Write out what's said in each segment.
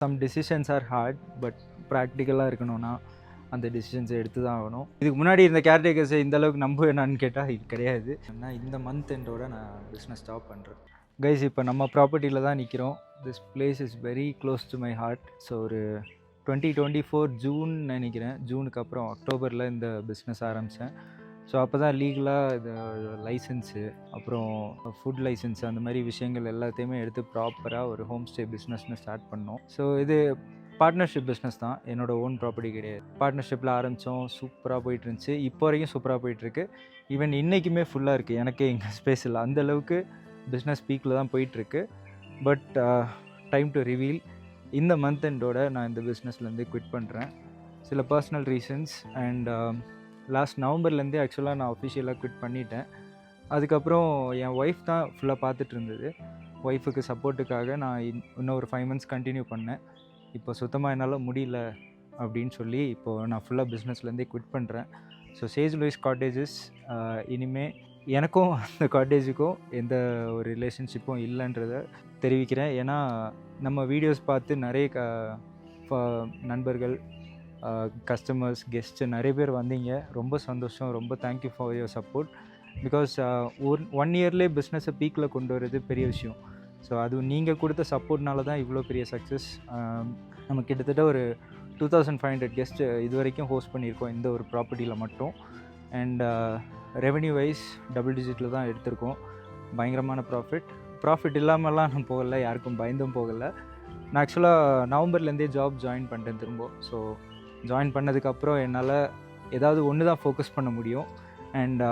Some decisions are hard, but ப்ராக்டிக்கலாக இருக்கணும்னா அந்த டெசிஷன்ஸை எடுத்து தான் ஆகணும். இதுக்கு முன்னாடி இருந்த கேர்டேக்கர்ஸை இந்த அளவுக்கு நம்புவேனான்னு கேட்டால் இது கிடையாது. ஆனால் இந்த மந்த் எண்டோட நான் பிஸ்னஸ் ஸ்டாப் பண்ணுறேன். கைஸ், இப்போ நம்ம ப்ராப்பர்ட்டியில் தான் நிற்கிறோம். This place is very close to my heart. So ஒரு 2024 ஜூன் நினைக்கிறேன். ஜூனுக்கு அப்புறம் அக்டோபரில் இந்த பிஸ்னஸ் ஆரம்பித்தேன். ஸோ அப்போ தான் லீகலாக இது லைசன்ஸு, அப்புறம் ஃபுட் லைசன்ஸு, அந்த மாதிரி விஷயங்கள் எல்லாத்தையுமே எடுத்து ப்ராப்பராக ஒரு ஹோம் ஸ்டே பிஸ்னஸ்னு ஸ்டார்ட் பண்ணோம். ஸோ இது பார்ட்னர்ஷிப் பிஸ்னஸ் தான், என்னோடய ஓன் ப்ராப்பர்ட்டி கிடையாது. பார்ட்னர்ஷிப்பில் ஆரம்பித்தோம், சூப்பராக போயிட்டு இருந்துச்சு. இப்போ வரைக்கும் சூப்பராக போயிட்டுருக்கு. ஈவன் இன்றைக்குமே ஃபுல்லாக இருக்குது. எனக்கே எங்கள் ஸ்பேஸ் இல்லை, அந்தளவுக்கு பிஸ்னஸ் பீக்கில் தான் போயிட்டுருக்கு. பட் டைம் டு ரிவீல், இந்த மந்த் எண்டோட நான் இந்த பிஸ்னஸ்லேருந்து குவிட் பண்ணுறேன். சில பர்சனல் ரீசன்ஸ் அண்ட் லாஸ்ட் நவம்பர்லேருந்தே ஆக்சுவலாக நான் அஃபிஷியலாக குவிட் பண்ணிட்டேன். அதுக்கப்புறம் என் ஒய்ஃப் தான் ஃபுல்லாக பார்த்துட்டு இருந்தது. ஒய்ஃபுக்கு சப்போர்ட்டுக்காக நான் இன்னும் ஒரு 5 months கண்டினியூ பண்ணேன். இப்போ சுத்தமாக என்னால் முடியல அப்படின்னு சொல்லி இப்போது நான் ஃபுல்லாக பிஸ்னஸ்லேருந்தே குவிட் பண்ணுறேன். ஸோ சேஜ் லூயிஸ் காட்டேஜஸ் இனிமேல் எனக்கும் அந்த காட்டேஜுக்கும் எந்த ஒரு ரிலேஷன்ஷிப்பும் இல்லைன்றதை தெரிவிக்கிறேன். ஏன்னா நம்ம வீடியோஸ் பார்த்து நிறைய நண்பர்கள், கஸ்டமர்ஸ், கெஸ்ட்டு நிறைய பேர் வந்தீங்க. ரொம்ப சந்தோஷம். ரொம்ப thank you for your support. Because one இயர்லேயே பிஸ்னஸை பீக்கில் கொண்டு வரது பெரிய விஷயம். ஸோ அது நீங்கள் கொடுத்த சப்போர்ட்னால தான் இவ்வளோ பெரிய சக்ஸஸ். நம்ம கிட்டத்தட்ட ஒரு 2500 கெஸ்ட்டு இது வரைக்கும் ஹோஸ்ட் பண்ணியிருக்கோம் இந்த ஒரு ப்ராப்பர்ட்டியில் மட்டும். அண்ட் ரெவென்யூ வைஸ் டபுள் டிஜிட்டில் தான் எடுத்திருக்கோம். பயங்கரமான ப்ராஃபிட் இல்லாமலாம் நான் போகலை, யாருக்கும் பயந்தும் போகலை. நான் ஆக்சுவலாக நவம்பர்லேருந்தே ஜாப் ஜாயின் பண்ணிட்டேன் திரும்ப. ஸோ ஜாயின் பண்ணதுக்கப்புறம் என்னால் ஏதாவது ஒன்று தான் ஃபோக்கஸ் பண்ண முடியும். அண்ட்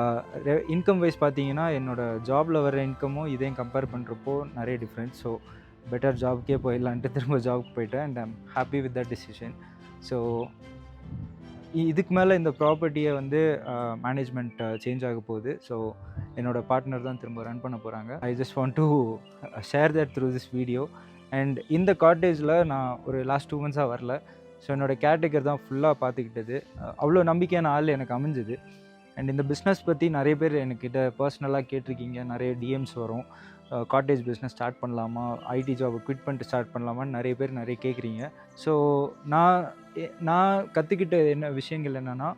இன்கம் வைஸ் பார்த்தீங்கன்னா என்னோடய ஜாபில் வர இன்கமும் இதையும் கம்பேர் பண்ணுறப்போ நிறைய டிஃப்ரென்ஸ். ஸோ பெட்டர் ஜாப்க்கே போயிடலான்ட்டு திரும்ப ஜாப்க்கு போயிட்டேன். And I'm happy with that decision. So இதுக்கு மேலே இந்த ப்ராப்பர்ட்டியை வந்து மேனேஜ்மெண்ட் சேஞ்ச் ஆக போகுது. ஸோ என்னோடய பார்ட்னர் தான் திரும்ப ரன் பண்ண போகிறாங்க. I just want to share that through this video. And இந்த காட்டேஜில் நான் ஒரு லாஸ்ட் 2 months வரல. ஸோ என்னோடய கேர்டேக்கர் தான் ஃபுல்லாக பார்த்துக்கிட்டது. அவ்வளோ நம்பிக்கையான ஆள் எனக்கு அமைஞ்சுது. அண்ட் இந்த பிஸ்னஸ் பற்றி நிறைய பேர் என்கிட்ட பர்சனலாக கேட்டிருக்கீங்க. நிறைய டிஎம்ஸ் வரும், காட்டேஜ் பிஸ்னஸ் ஸ்டார்ட் பண்ணலாமா, ஐடி ஜாபை குவிட் பண்ணிட்டு ஸ்டார்ட் பண்ணலாமான்னு நிறைய பேர் நிறைய கேட்குறீங்க. ஸோ நான் கற்றுக்கிட்ட விஷயங்கள் என்னென்னா,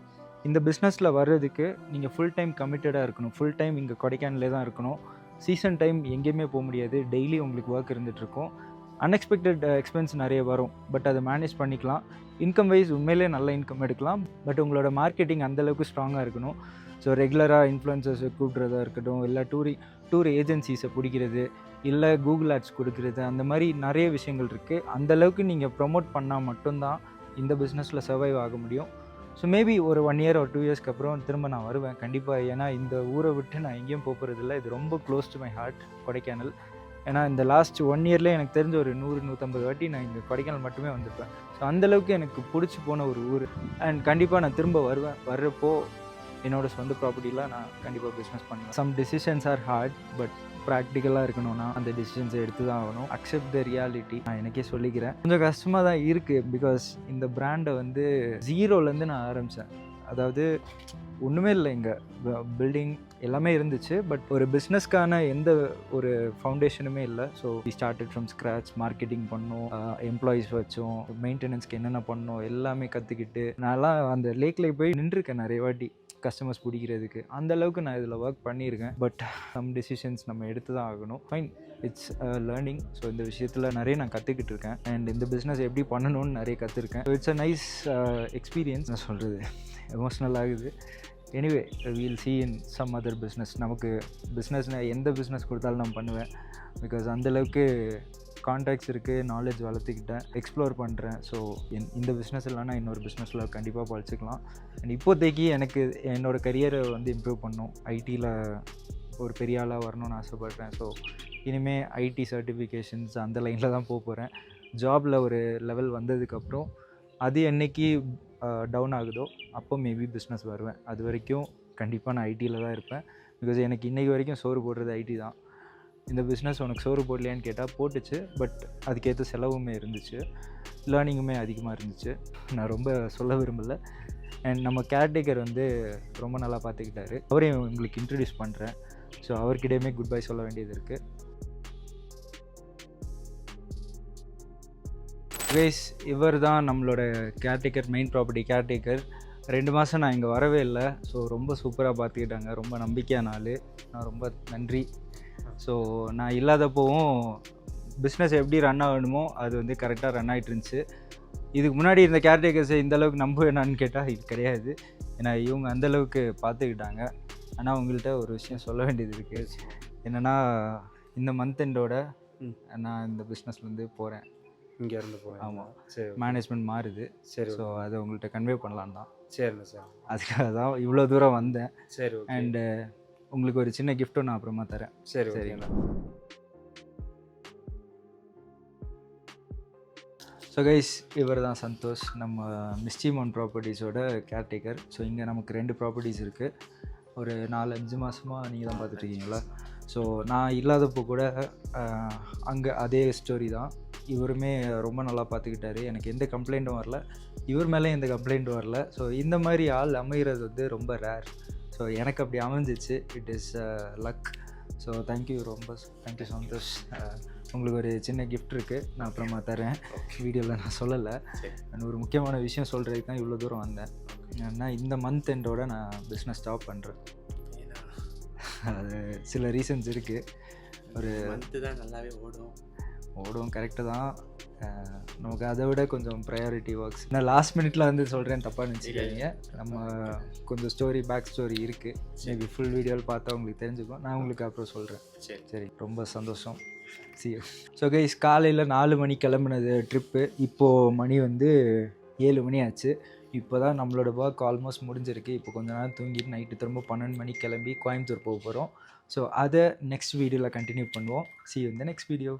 இந்த பிஸ்னஸில் வர்றதுக்கு நீங்கள் ஃபுல் டைம் கமிட்டடாக இருக்கணும். ஃபுல் டைம் இங்கே கொடைக்கானலே தான் இருக்கணும். சீசன் டைம் எங்கேயுமே போக முடியாது. டெய்லி உங்களுக்கு ஒர்க் இருந்துகிட்ருக்கும். அன்எக்ஸ்பெக்டட் எக்ஸ்பென்ஸ் நிறைய வரும், பட் அதை மேனேஜ் பண்ணிக்கலாம். இன்கம் வைஸ் உண்மையிலே நல்ல இன்கம் எடுக்கலாம். பட் உங்களோட மார்க்கெட்டிங் அந்தளவுக்கு ஸ்ட்ராங்காக இருக்கணும். ஸோ ரெகுலராக இன்ஃப்ளூயன்சர்ஸை கூப்பிட்றதா இருக்கட்டும், இல்லை டூர் ஏஜென்சிஸை பிடிக்கிறது, இல்லை கூகுள் ஆட்ஸ் கொடுக்குறது, அந்த மாதிரி நிறைய விஷயங்கள் இருக்குது. அந்தளவுக்கு நீங்கள் ப்ரொமோட் பண்ணால் மட்டும்தான் இந்த பிஸ்னஸில் சர்வைவ் ஆக முடியும். ஸோ மேபி ஒரு 1 year or 2 yearsக்கு அப்புறம் திரும்ப நான் வருவேன் கண்டிப்பாக. ஏன்னா இந்த ஊரை விட்டு நான் எங்கேயும் போகிறதில்ல. இது ரொம்ப close to my heart, Kodaikanal. ஏன்னா இந்த லாஸ்ட் 1 yearலேயே எனக்கு தெரிஞ்ச ஒரு 100-150 வாட்டி நான் இங்கே கொடைக்கானல் மட்டுமே வந்திருப்பேன். ஸோ அந்தளவுக்கு எனக்கு பிடிச்சி போன ஒரு ஊர். அண்ட் கண்டிப்பாக நான் திரும்ப வருவேன். வர்றப்போ என்னோடய சொந்த ப்ராப்பர்ட்டியில் நான் கண்டிப்பாக பிஸ்னஸ் பண்ணுவேன். Some decisions are hard, but ப்ராக்டிக்கலாக இருக்கணும்னா அந்த டெசிஷன்ஸை எடுத்து தான் ஆகணும். Accept the reality. நான் எனக்கே சொல்லிக்கிறேன். கொஞ்சம் கஷ்டமாக தான் இருக்குது. பிகாஸ் இந்த பிராண்டை வந்து 0லேருந்து நான் ஆரம்பித்தேன். அதாவது ஒன்றுமே இல்லை, இங்கே பில்டிங் எல்லாமே இருந்துச்சு, பட் ஒரு பிஸ்னஸ்க்கான எந்த ஒரு ஃபவுண்டேஷனுமே இல்லை. So we started from scratch. Marketing பண்ணோம், எம்ப்ளாயீஸ் வச்சோம், மெயின்டெனன்ஸ்க்கு என்னென்ன பண்ணோம் எல்லாமே கற்றுக்கிட்டு நான்லாம் அந்த லேக்கில் போய் நின்றுருக்கேன் நிறைய வாட்டி கஸ்டமர்ஸ் பிடிக்கிறதுக்கு. அந்தளவுக்கு நான் இதில் ஒர்க் பண்ணியிருக்கேன். பட் சம் டெசிஷன்ஸ் நம்ம எடுத்து தான் ஆகணும். Fine, it's learning. ஸோ இந்த விஷயத்தில் நிறைய நான் கற்றுக்கிட்டு இருக்கேன். அண்ட் இந்த பிஸ்னஸ் எப்படி பண்ணணும்னு நிறைய கற்றுருக்கேன். So it's a nice experience. நான் சொல்கிறது எமோஷ்னல் ஆகுது. Anyway, we'll see in some other business. நமக்கு பிஸ்னஸ்னால் எந்த பிஸ்னஸ் கொடுத்தாலும் நான் பண்ணுவேன். பிகாஸ் அந்தளவுக்கு கான்டாக்ட்ஸ் இருக்குது, நாலேஜ் வளர்த்துக்கிட்டேன், எக்ஸ்ப்ளோர் பண்ணுறேன். ஸோ இந்த பிஸ்னஸ் இல்லைனா இன்னொரு பிஸ்னஸில் கண்டிப்பாக பழிச்சிக்கலாம். அண்ட் இப்போதைக்கு எனக்கு என்னோடய கரியரை வந்து இம்ப்ரூவ் பண்ணணும். ஐடியில் ஒரு பெரிய ஆளாக வரணும்னு ஆசைப்பட்றேன். ஸோ இனிமேல் ஐடி சர்டிஃபிகேஷன்ஸ் அந்த லைனில் தான் போகிறேன். ஜாபில் ஒரு லெவல் வந்ததுக்கப்புறம் அது என்னைக்கு டவுன் ஆகுதோ அப்போ மேபி பிஸ்னஸ் வருவேன். அது வரைக்கும் கண்டிப்பாக நான் ஐடியில் தான் இருப்பேன். பிகாஸ் எனக்கு இன்றைக்கி வரைக்கும் சோறு போடுறது ஐடி தான். இந்த பிஸ்னஸ் உனக்கு சோறு போடலையான்னு கேட்டால் போட்டுச்சு, பட் அதுக்கேற்ற செலவுமே இருந்துச்சு, லேர்னிங்குமே அதிகமாக இருந்துச்சு. நான் ரொம்ப சொல்ல விரும்பலை. அண்ட் நம்ம கேர்டேக்கர் வந்து ரொம்ப நல்லா பார்த்துக்கிட்டாரு. அவரையும் உங்களுக்கு இன்ட்ரடியூஸ் பண்ணுறேன். ஸோ அவர்கிட்டயுமே குட் பை சொல்ல வேண்டியது இருக்குது. கைஸ் இவர் தான் நம்மளோட கேர்டேக்கர், மெயின் ப்ராப்பர்ட்டி கேர்டேக்கர். 2 மாதம் நான் இங்கே வரவே இல்லை. ஸோ ரொம்ப சூப்பராக பார்த்துக்கிட்டாங்க. ரொம்ப நம்பிக்கையான ஆள். நான் ரொம்ப நன்றி. ஸோ நான் இல்லாதப்போவும் பிஸ்னஸ் எப்படி ரன் ஆகணுமோ அது வந்து கரெக்டாக ரன் ஆகிட்டு இருந்துச்சு. இதுக்கு முன்னாடி இருந்த கேர்டேக்கர்ஸை இந்தளவுக்கு நம்புவேனான்னு கேட்டால் இது கிடையாது. ஏன்னா இவங்க அந்தளவுக்கு பார்த்துக்கிட்டாங்க. ஆனால் உங்கள்கிட்ட ஒரு விஷயம் சொல்ல வேண்டியது இருக்குது. என்னென்னா இந்த மந்த் எண்டோட நான் இந்த பிஸ்னஸ்லேருந்து போகிறேன். இங்கேருந்து போகிறேன். ஆமாம், சரி, மேனேஜ்மெண்ட் மாறுது. சரி. ஸோ அதை உங்கள்கிட்ட கன்வே பண்ணலான் தான். சரிண்ணா சார். அதுக்காக தான் இவ்வளோ தூரம் வந்தேன். சரி. அண்டு உங்களுக்கு ஒரு சின்ன கிஃப்ட்டும் நான் அப்புறமா தரேன். சரி, சரிங்களா? ஸோ கைஸ் இவர் தான் சந்தோஷ், நம்ம மிஸ்டீமோன் ப்ராப்பர்ட்டிஸோட கேர்டேக்கர். ஸோ இங்கே நமக்கு 2 ப்ராப்பர்ட்டிஸ் இருக்குது. ஒரு 4-5 மாதமாக நீங்கள் தான் பார்த்துட்ருக்கீங்களா? ஸோ நான் இல்லாதப்போ கூட அங்கே அதே ஸ்டோரி தான். இவருமே ரொம்ப நல்லா பார்த்துக்கிட்டாரு. எனக்கு எந்த கம்ப்ளைண்ட்டும் வரல, இவர் மேலே எந்த கம்ப்ளைண்ட்டும் வரல. ஸோ இந்த மாதிரி ஆள் அமைகிறது வந்து ரொம்ப ரேர். ஸோ எனக்கு அப்படி அமைஞ்சிச்சு. It is luck. So thank you, ரொம்ப தேங்க்யூ சந்தோஷ். உங்களுக்கு ஒரு சின்ன கிஃப்ட் இருக்குது, நான் அப்புறமா தரேன். வீடியோவில் நான் சொல்லலை. நான் ஒரு முக்கியமான விஷயம் சொல்கிறதுக்கு தான் இவ்வளோ தூரம் வந்தேன். ஏன்னா இந்த மந்த் எண்டோட நான் பிஸ்னஸ் ஸ்டாப் பண்ணுறேன். அது சில ரீசன்ஸ் இருக்குது. ஒரு மந்த்து தான் நல்லாவே ஓடும் கரெக்டு தான். நமக்கு அதை விட கொஞ்சம் ப்ரையாரிட்டி ஒர்க்ஸ். நான் லாஸ்ட் மினிட்ல வந்து சொல்கிறேன், தப்பாக நினச்சிக்காதீங்க. நம்ம கொஞ்சம் ஸ்டோரி, பேக் ஸ்டோரி இருக்குது. மேபி ஃபுல் வீடியோவில் பார்த்தா உங்களுக்கு தெரிஞ்சுக்கும். நான் உங்களுக்கு அப்புறம் சொல்கிறேன். சரி, ரொம்ப சந்தோஷம். See you. ஸோ கைஸ் காலையில் 4 மணி கிளம்புனது ட்ரிப்பு. இப்போது மணி வந்து 7 மணி ஆச்சு. இப்போ தான் நம்மளோட ஒர்க் ஆல்மோஸ்ட் முடிஞ்சிருக்கு. இப்போ கொஞ்ச நேரம் தூங்கிட்டு நைட்டு திரும்ப 12 மணிக்கு கிளம்பி கோயம்புத்தூர் போக போகிறோம். ஸோ அதை நெக்ஸ்ட் வீடியோவில் கண்டினியூ பண்ணுவோம். See you in the next video.